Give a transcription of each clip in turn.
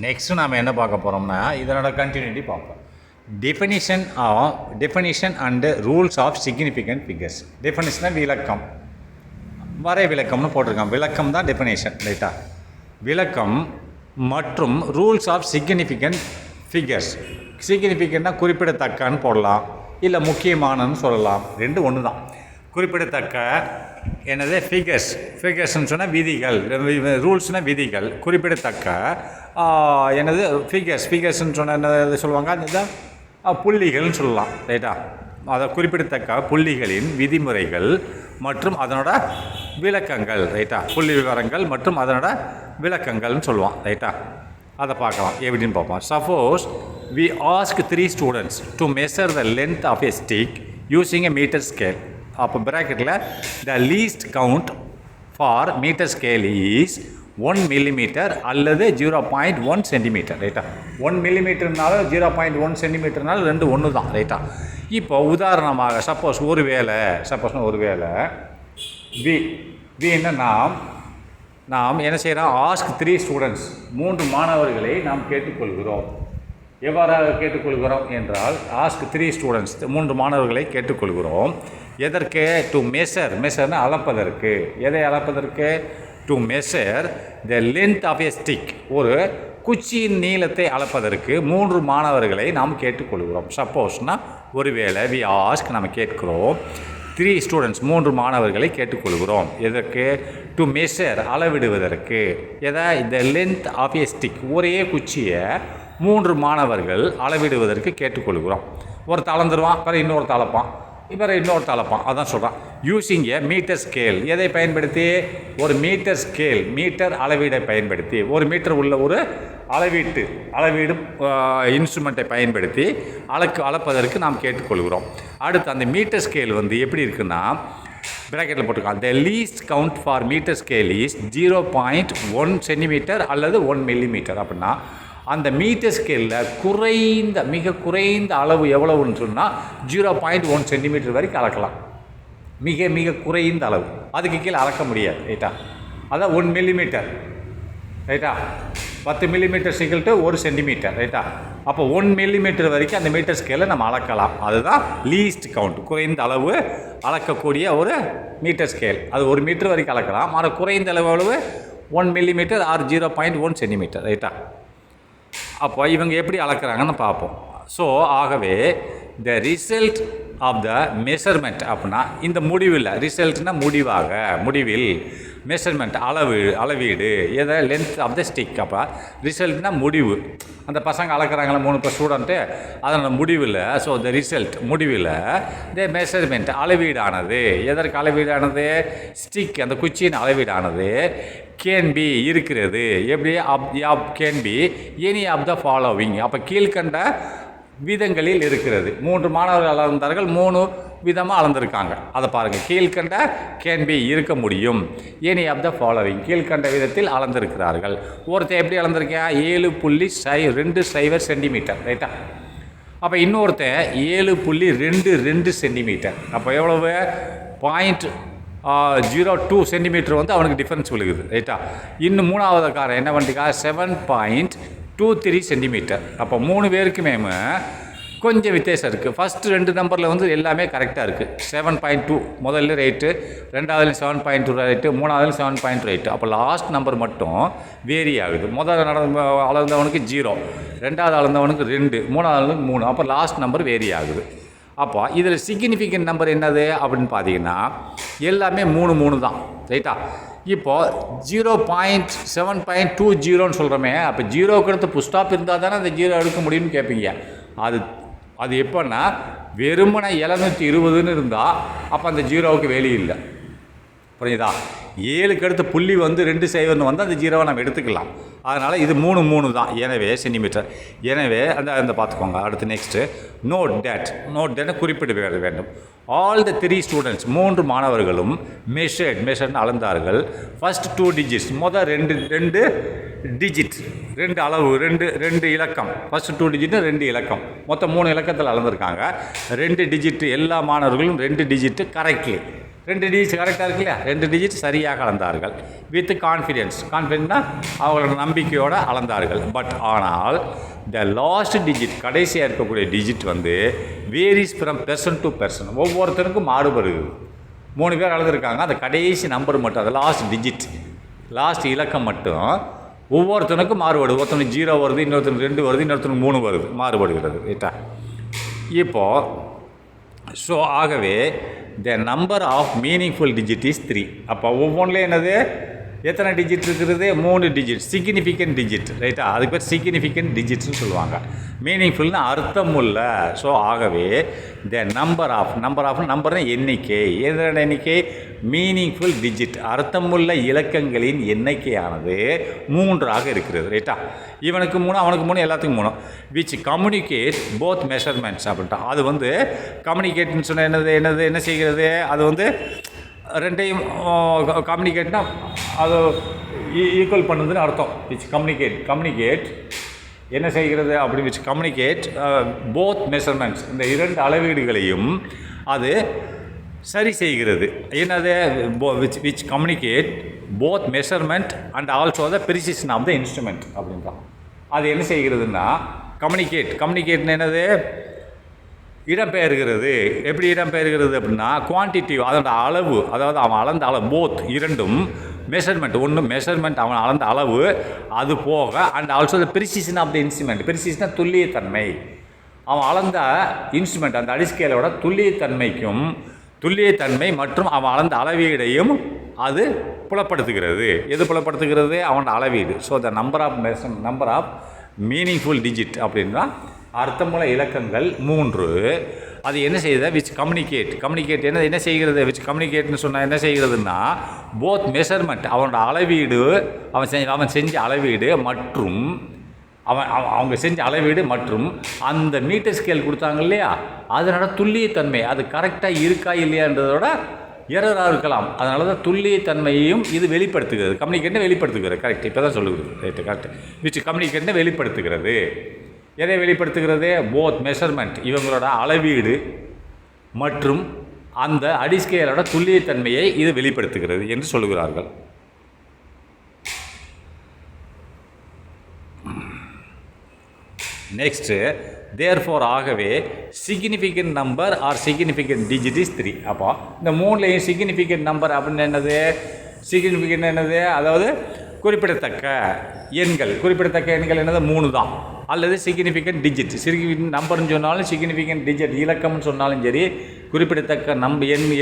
Next நாம் என்ன பார்க்க போகிறோம்னா இதனோட கண்டினியூட்டி பார்ப்போம். Definition and rules of significant figures. டெஃபினிஷனாக விளக்கம், வரை விளக்கம்னு போட்டிருக்கான். விளக்கம் தான் டெஃபினேஷன், ரைட்டா? விளக்கம் மற்றும் ரூல்ஸ் ஆஃப் சிக்னிஃபிகண்ட் ஃபிகர்ஸ். சிக்னிஃபிகண்ட்னா குறிப்பிடத்தக்கன்னு போடலாம், இல்லை முக்கியமானன்னு சொல்லலாம். ரெண்டு ஒன்று தான். குறிப்பிடத்தக்க என்னது ஃபிகர்ஸ்ன்னு சொன்னால் விதிகள், ரூல்ஸ்னால் விதிகள். குறிப்பிடத்தக்க என்னது ஃபிகர்ஸ்ன்னு சொன்ன என்ன சொல்லுவாங்க, அதுதான் புள்ளிகள்னு சொல்லலாம், ரைட்டா? அதை குறிப்பிடத்தக்க புள்ளிகளின் விதிமுறைகள் மற்றும் அதனோட விளக்கங்கள், ரைட்டா? புள்ளி விவரங்கள் மற்றும் அதனோட விளக்கங்கள்னு சொல்லுவான், ரைட்டா? அதை பார்க்கலாம். எப்படின்னு பார்ப்போம். Suppose we ask 3 students to measure the length of a stick using a meter scale. அப்போ ப்ராக்கெட்டில் the least count for meter scale is 1 millimeter அல்லது 0.1 centimeter, ரைட்டா? 1 millimeterனாலும் 0.1 centimeterனாலும் ரெண்டு ஒன்று தான், ரைட்டா? இப்போ உதாரணமாக சப்போஸ் ஒரு வேளை நாம் என்ன செய்கிறோம், ஆஸ்க் 3 ஸ்டூடெண்ட்ஸ், 3 மாணவர்களை நாம் கேட்டுக்கொள்கிறோம். எவ்வாறாக கேட்டுக்கொள்கிறோம் என்றால், ஆஸ்க் 3 ஸ்டூடெண்ட்ஸ், 3 மாணவர்களை கேட்டுக்கொள்கிறோம். எதற்கு? டு மெஷர்னு அளப்பதற்கு. எதை அளப்பதற்கு? To measure the length of a stick, ஒரு குச்சியின் நீளத்தை அளப்பதற்கு 3 மாணவர்களை நாம் கேட்டுக்கொள்கிறோம். சப்போஸ்னால் ஒருவேளை வி ஆஸ்க், நம்ம கேட்கிறோம் 3 ஸ்டூடெண்ட்ஸ், 3 மாணவர்களை கேட்டுக்கொள்கிறோம். எதற்கு? டு மெஷர், அளவிடுவதற்கு. எதை? The length of a stick, ஒரே குச்சியை 3 மாணவர்கள் அளவிடுவதற்கு கேட்டுக்கொள்கிறோம். ஒரு அளந்துருவான், பிறகு இன்னொரு அளப்பான், இப்போ இன்னொரு அளப்பான். அதான் சொல்கிறான். Using a metre scale. எதை பயன்படுத்தி? ஒரு மீட்டர் ஸ்கேல், மீட்டர் அளவீடை பயன்படுத்தி, ஒரு மீட்டர் உள்ள ஒரு அளவீடும் இன்ஸ்ட்ருமெண்ட்டை பயன்படுத்தி அளப்பதற்கு நாம் கேட்டுக்கொள்கிறோம். அடுத்து அந்த மீட்டர் ஸ்கேல் எப்படி இருக்குன்னா, ப்ராக்கெட்டில் போட்டிருக்கான். The least count for metre scale is 0.1 centimetre அல்லது 1 மில்லிமீட்டர். அப்படின்னா அந்த மீட்டர் ஸ்கேலில் மிக குறைந்த அளவு எவ்வளவுன்னு சொன்னால் 0.1 சென்டிமீட்டர் வரைக்கும் அளக்கலாம். மிக குறைந்த அளவு, அதுக்கு கீழே அளக்க முடியாது, ரைட்டா? அதான் 1 மில்லிமீட்டர், ரைட்டா? 10 மில்லிமீட்டர் சிக்கல்ட்டு 1 சென்டிமீட்டர், ரைட்டா? அப்போ 1 மில்லிமீட்டர் வரைக்கும் அந்த மீட்டர் ஸ்கேலில் நம்ம அளக்கலாம். அதுதான் லீஸ்ட் கவுண்ட், குறைந்த அளவு அளக்கக்கூடிய ஒரு மீட்டர் ஸ்கேல். அது 1 மீட்டர் வரைக்கும் அளக்கலாம். ஆனால் குறைந்த அளவு 1 மில்லிமீட்டர் ஆர் 0.1 சென்டிமீட்டர், ரைட்டா? அப்போ இவங்க எப்படி அளக்குறாங்கன்னு பார்ப்போம். ஸோ ஆகவே the result of the measurement அப்படின்னா இந்த முடிவில், ரிசல்ட்னா முடிவில் மெஷர்மெண்ட் அளவீடு. எதை? Length of the stick. அப்போ ரிசல்ட்னா முடிவு. அந்த பசங்க அளக்குறாங்களா 3 பேர் ஸ்டூடெண்ட்டு, அதனோட முடிவில். ஸோ த ரிசல்ட் முடிவில் த மெஷர்மெண்ட் அளவீடானது. எதற்கு அளவீடானது? ஸ்டிக், அந்த குச்சியின் அளவீடானது கேன் பி இருக்கிறது. எப்படி? Can be any of the following. அப்போ கீழ்கண்ட விதங்களில் இருக்கிறது. 3 மாணவர்கள் அளந்தார்கள், 3 விதமாக அளந்திருக்காங்க. அதை பாருங்கள். கீழ்கண்ட கேன் பி இருக்க முடியும். எனி ஆஃப் த ஃபாலோவிங், கீழ்கண்ட விதத்தில் அளந்திருக்கிறார்கள். ஒருத்தர் எப்படி அளந்திருக்கேன்? 7.20 சென்டிமீட்டர், ரைட்டா? அப்போ இன்னொருத்தன் 7.22 சென்டிமீட்டர். அப்போ எவ்வளவு? 0.02 சென்டிமீட்டர் அவனுக்கு டிஃப்ரென்ஸ் விழுகுது, ரைட்டா? இன்னும் 3வது காரன் என்ன பண்ணிருக்கா? 7.23 சென்டிமீட்டர். அப்போ 3 பேருக்குமே கொஞ்சம் வித்தியாசம் இருக்குது. ஃபஸ்ட்டு 2 நம்பரில் எல்லாமே கரெக்டாக இருக்குது. 7.2 முதல்ல ரேட்டு, 2வது 7.2 ரேட்டு, 3வது 7.8. அப்போ லாஸ்ட் நம்பர் மட்டும் வேரி ஆகுது. முதல் அளந்தவனுக்கு 0, 2வது அளந்தவனுக்கு 2, 3வது 3. அப்போ லாஸ்ட் நம்பர் வேரி ஆகுது. அப்போ இதில் சிக்னிஃபிகண்ட் நம்பர் என்னது அப்படின்னு பார்த்தீங்கன்னா எல்லாமே 3 தான், ரைட்டா? இப்போது 0.7.20 சொல்கிறோமே, அப்போ 0க்கு அடுத்து புஸ்டாப் இருந்தால் தானே அந்த 0 எடுக்க முடியும்னு கேட்பீங்க. அது எப்போன்னா வெறுமனை 720 இருந்தால் அப்போ அந்த 0வுக்கு வேல்யூ இல்லை, புரியுதா? 7க்கு அடுத்து புள்ளி 2 0 அந்த 0வை நம்ம எடுத்துக்கலாம். அதனால் இது 3 தான். எனவே சென்டிமீட்டர். எனவே அந்த பார்த்துக்கோங்க. அடுத்து நெக்ஸ்ட்டு நோட் டேட் குறிப்பிட வேண்டும். ஆல் த 3 ஸ்டூடெண்ட்ஸ், 3 மாணவர்களும் மெஷர்ட் அளந்தார்கள். ஃபஸ்ட் 2 டிஜிட்ஸ், முதல் 2 டிஜிட், 2 அளவு, 2 இலக்கம். ஃபஸ்ட்டு 2 டிஜிட்டு 2 இலக்கம், மொத்தம் 3 இலக்கத்தில் அளந்திருக்காங்க. 2 டிஜிட்டு, எல்லா மாணவர்களும் 2 டிஜிட்டு கரெக்ட்லி 2 டிஜிட் கரெக்டாக இருக்கு இல்லையா, 2 டிஜிட் சரியாக அளந்தார்கள். வித் கான்ஃபிடென்ட்னா அவங்களோட நம்பிக்கையோடு அளந்தார்கள். பட் ஆனால் த லாஸ்ட் டிஜிட், கடைசியாக இருக்கக்கூடிய டிஜிட் வந்து varies from person to person, ஒவ்வொருத்தருக்கும் மாறுபடுகிறது. 3 பேர் அளந்துருக்காங்க, அந்த கடைசி நம்பர் மட்டும், அந்த லாஸ்ட் டிஜிட், லாஸ்ட் இலக்கம் மட்டும் ஒவ்வொருத்தனுக்கும் மாறுபடுது. ஒருத்தனுக்கு 0 வருது, இன்னொருத்தனுக்கு 2 வருது, இன்னொருத்தனுக்கு 3 வருது, மாறுபடுகிறது. ரைட்டா? இப்போது ஸோ ஆகவே the number of meaningful digit is 3. அப்போ ஒவ்வொன்றில் என்னது, எத்தனை டிஜிட் இருக்கிறது, 3 டிஜிட், சிக்னிஃபிகண்ட் டிஜிட். ரைட்டா? அதுக்கு பேர் சிக்னிஃபிகண்ட் டிஜிட்ஸ்னு சொல்லுவாங்க. மீனிங்ஃபுல்னு அர்த்தமுள்ள. ஸோ ஆகவே த நம்பர் ஆஃப் நம்பர்னா எண்ணிக்கை, எதோட எண்ணிக்கை, மீனிங்ஃபுல் டிஜிட், அர்த்தமுள்ள இலக்கங்களின் எண்ணிக்கையானது 3ஆக இருக்கிறது. ரைட்டா? இவனுக்கு 3, அவனுக்கு 3, எல்லாத்துக்கும் 3. விச் கம்யூனிகேட் போத் மெஷர்மெண்ட்ஸ் அப்படின்ட்டா. அது வந்து கம்யூனிகேட்னு சொன்னால் என்ன செய்கிறது, அது வந்து ரெண்டையும் கம்யூனிகேட்னா அது ஈக்குவல் பண்ணுதுன்னு அர்த்தம். விச் கம்யூனிகேட் என்ன செய்கிறது அப்படி, விச் கம்யூனிகேட் போத் மெஷர்மெண்ட்ஸ், இந்த 2 அளவீடுகளையும் அது சரி செய்கிறது. என்னது, which communicate both measurement and also the precision of the instrument அப்படின்றான். அது என்ன செய்கிறதுன்னா கம்யூனிகேட்னு என்னது, இடம்பெயர்கிறது. எப்படி இடம்பெயர்கிறது அப்படின்னா, குவான்டிட்டிவ், அதோட அளவு, அதாவது அவன் அளந்த அளவு, போத் இரண்டும், மெஷர்மெண்ட் ஒன்று, மெஷர்மெண்ட் அவன் அளந்த அளவு, அது போக and also the precision of the instrument. ப்ரிசிஷனாக துல்லியத்தன்மை, அவன் அளந்த இன்ஸ்ட்ருமெண்ட் அந்த அடிஸ்கேலோட துல்லியத்தன்மை மற்றும் அவன் அளந்த அளவீடையும் அது புலப்படுத்துகிறது. எது புலப்படுத்துகிறது, அவனோட அளவீடு. So the number of meaningful digit அப்படின்னா அர்த்தமுள்ள இலக்கங்கள் 3. அது என்ன செய்யுது, விச் கம்யூனிகேட் என்ன செய்கிறது, விச் கம்யூனிகேட்னு சொன்னால் என்ன செய்கிறதுனா, போத் மெஷர்மெண்ட், அவனோட அளவீடு, அவன் செஞ்ச அளவீடு மற்றும் அவங்க செஞ்ச அளவீடு மற்றும் அந்த மீட்டர் ஸ்கேல் கொடுத்தாங்க இல்லையா, அதனோட துல்லியத்தன்மை, அது கரெக்டாக இருக்கா இல்லையான்றதோட எரராக இருக்கலாம். அதனால தான் துல்லியத்தன்மையையும் இது வெளிப்படுத்துகிறது. கம்யூனிகேட்னு வெளிப்படுத்துகிறது. கரெக்ட், இப்போ தான் சொல்லுகிறது. Right, correct. விச் கம்யூனிகேட்னு வெளிப்படுத்துகிறது. எதை வெளிப்படுத்துகிறது, போத் மெஷர்மெண்ட், இவங்களோட அளவீடு மற்றும் அந்த அடிஸ்கேலோட துல்லியத்தன்மையை இது வெளிப்படுத்துகிறது என்று சொல்லுகிறார்கள். நெக்ஸ்ட்டு, தேர்ஃபோர் ஆகவே significant number R significant digit is 3. அப்போ இந்த 3லையும் சிக்னிஃபிகண்ட் நம்பர் அப்படின்னு என்னது, சிக்னிஃபிகண்ட் என்னது, அதாவது குறிப்பிடத்தக்க எண்கள் என்னது 3 தான். அல்லது சிக்னிஃபிகண்ட் டிஜிட், நம்பர்னு சொன்னாலும் சிக்னிஃபிகண்ட் டிஜிட் இலக்கம்னு சொன்னாலும் சரி, குறிப்பிடத்தக்க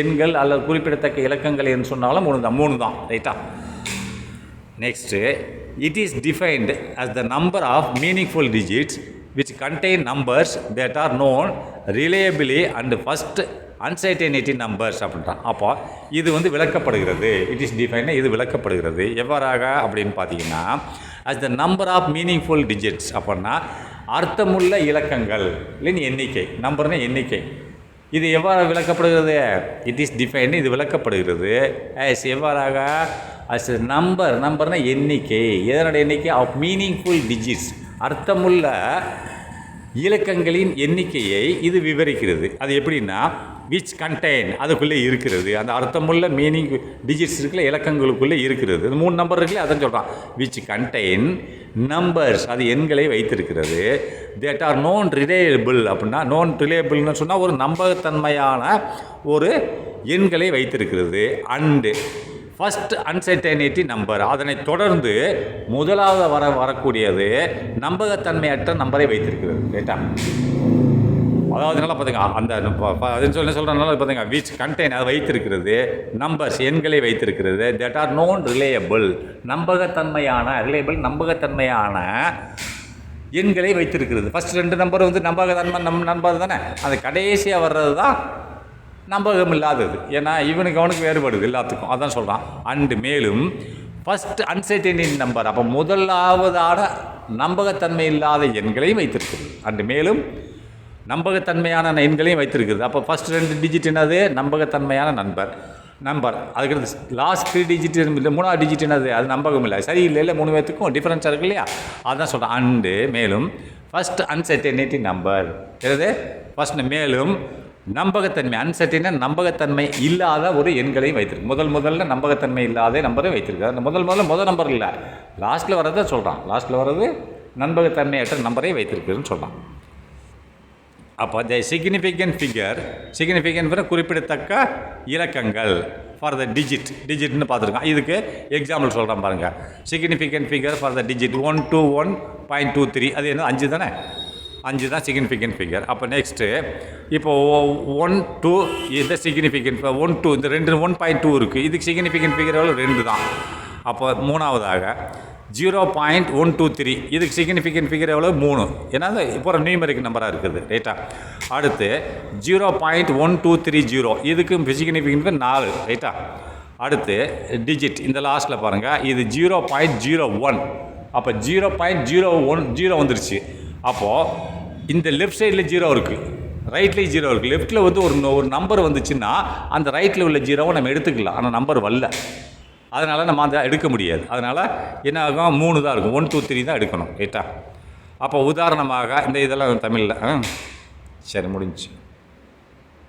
எண்கள் அல்லது குறிப்பிடத்தக்க இலக்கங்கள் என்று சொன்னாலும் 3 தான். ரைட்டா? Next, it is defined as the number of meaningful digits which contain numbers that are known reliably and first uncertainty numbers அப்படின்றான். அப்போ இது வந்து விளக்கப்படுகிறது. இட் இஸ் டிஃபைன், இது விளக்கப்படுகிறது எவ்வாறாக அப்படின்னு பார்த்தீங்கன்னா, as the number of meaningful digits அப்படின்னா அர்த்தமுள்ள இலக்கங்கள் இல்லைன்னு எண்ணிக்கை, நம்பர்னா எண்ணிக்கை. இது எவ்வாறு விளக்கப்படுகிறது, இட் இஸ் டிஃபைன், இது விளக்கப்படுகிறது as எவ்வாறாக, as நம்பர்னா எண்ணிக்கை, எதனோட எண்ணிக்கை, ஆஃப் மீனிங்ஃபுல் டிஜிட்ஸ், அர்த்தமுள்ள இலக்கங்களின் எண்ணிக்கையை இது விவரிக்கிறது. அது எப்படின்னா, விச் கண்டெயின், அதுக்குள்ளே இருக்கிறது, அந்த அர்த்தமுள்ள மீனிங் டிஜிட்ஸ் இருக்குல்ல, இலக்கங்களுக்குள்ளே இருக்கிறது. இந்த 3 நம்பர் இருக்குல்ல, அதான் சொல்கிறான். விச் கண்டெயின் நம்பர்ஸ், அது எண்களை வைத்திருக்கிறது. தேட் ஆர் நோன் ரிலேயபிள் அப்படின்னா, நோன் ரிலேயபிள்னு சொன்னால் ஒரு நம்பகத்தன்மையான ஒரு எண்களை வைத்திருக்கிறது. அண்டு ஃபஸ்ட் அன்சர்டைனிட்டி நம்பர், அதனை தொடர்ந்து முதலாவது வரக்கூடியது நம்பகத்தன்மையற்ற நம்பரை வைத்திருக்கிறது. ரைட்டா? அதாவது நல்லா பார்த்துங்க, அந்த அதுன்னு சொல்கிறனால பார்த்துங்க, விச் கண்டெயின், அதை வைத்திருக்கிறது, நம்பர்ஸ் எண்களை வைத்திருக்கிறது. தட் ஆர் நோன் ரிலேயபிள், நம்பகத்தன்மையான எண்களை வைத்திருக்கிறது. ஃபஸ்ட் 2 நம்பர் வந்து நம்பர் தானே, அது கடைசியாக வர்றது தான் நம்பகம் இல்லாதது. ஏன்னா இவனுக்கு அவனுக்கு வேறுபடுது எல்லாத்துக்கும், அதான் சொல்கிறான். அண்டு மேலும் ஃபஸ்ட் அன்சர்டைனிட்டி நம்பர், அப்போ முதலாவதான நம்பகத்தன்மை இல்லாத எண்களையும் வைத்திருக்கிறது. அண்டு மேலும் நம்பகத்தன்மையான எண்களையும் வைத்திருக்கிறது. அப்போ ஃபஸ்ட் 2 டிஜிட் என்னது, நம்பகத்தன்மையான நம்பர். அதுக்கு லாஸ்ட் 3 டிஜிட், 3வது டிஜிட் என்னது, அது நம்பகம் இல்லை, சரியில்லை, இல்லை 3 பேர்த்துக்கும் டிஃப்ரென்ஸாக இருக்கு இல்லையா, அதுதான் சொல்கிறேன். அண்டு மேலும் ஃபஸ்ட் அன்சர்டைனிட்டி நம்பர், எது ஃபஸ்ட், மேலும் நம்பகத்தன்மை அன்சர்டினா நம்பகத்தன்மை இல்லாத ஒரு எண்களை வைத்திருக்கு. முதல்ல நம்பகத்தன்மை இல்லாத நம்பரை வைத்திருக்கு. அந்த முதல் நம்பர் இல்லை, லாஸ்ட்டில் வர்றதை சொல்கிறான். லாஸ்ட்டில் வர்றது நம்பகத்தன்மையற்ற நம்பரை வைத்திருக்குதுன்னு சொல்கிறான். அப்போ த சிக்னிஃபிகண்ட் ஃபிகர், சிக்னிஃபிகண்ட் குறிப்பிடத்தக்க இலக்கங்கள் ஃபார் த டிஜிட்னு பார்த்துருக்கான். இதுக்கு எக்ஸாம்பிள் சொல்கிறேன் பாருங்கள். Significant figure for the digit 121.23, அது என்ன 5 தானே, 5 தான் சிக்னிஃபிகண்ட் ஃபிகர். அப்போ நெக்ஸ்ட்டு இப்போது 1 2 இந்த சிக்னிஃபிகண்ட் 1 2 இந்த 1.2 இருக்குது. இதுக்கு சிக்னிஃபிகண்ட் ஃபிகர் எவ்வளோ 2 தான். அப்போ மூணாவதாக 0.123, இதுக்கு சிக்னிஃபிகண்ட் ஃபிகர் எவ்வளோ 3, ஏன்னா இப்போ ஒரு நியூமரிக் நம்பராக இருக்குது, ரைட்டா. அடுத்து 0.1230, இதுக்கு சிக்னிஃபிகண்ட் 4, ரைட்டா. அடுத்து டிஜிட் இந்த லாஸ்ட்டில் பாருங்கள், இது 0.01. அப்போ 0.010 வந்துருச்சு. அப்போது இந்த லெஃப்ட் சைடில் 0 இருக்குது, ரைட்லேயும் 0 இருக்குது. லெஃப்ட்டில் வந்து ஒரு நம்பர் வந்துச்சுன்னா அந்த ரைட்டில் உள்ள 0வை நம்ம எடுத்துக்கலாம், ஆனால் நம்பர் வரல, அதனால் நம்ம அதை எடுக்க முடியாது. அதனால் என்ன ஆகும், 3 தான் இருக்கும், 1 2 3 தான் எடுக்கணும், ரைட்டா. அப்போ உதாரணமாக இந்த இதெல்லாம் தமிழில் சரி முடிஞ்சு.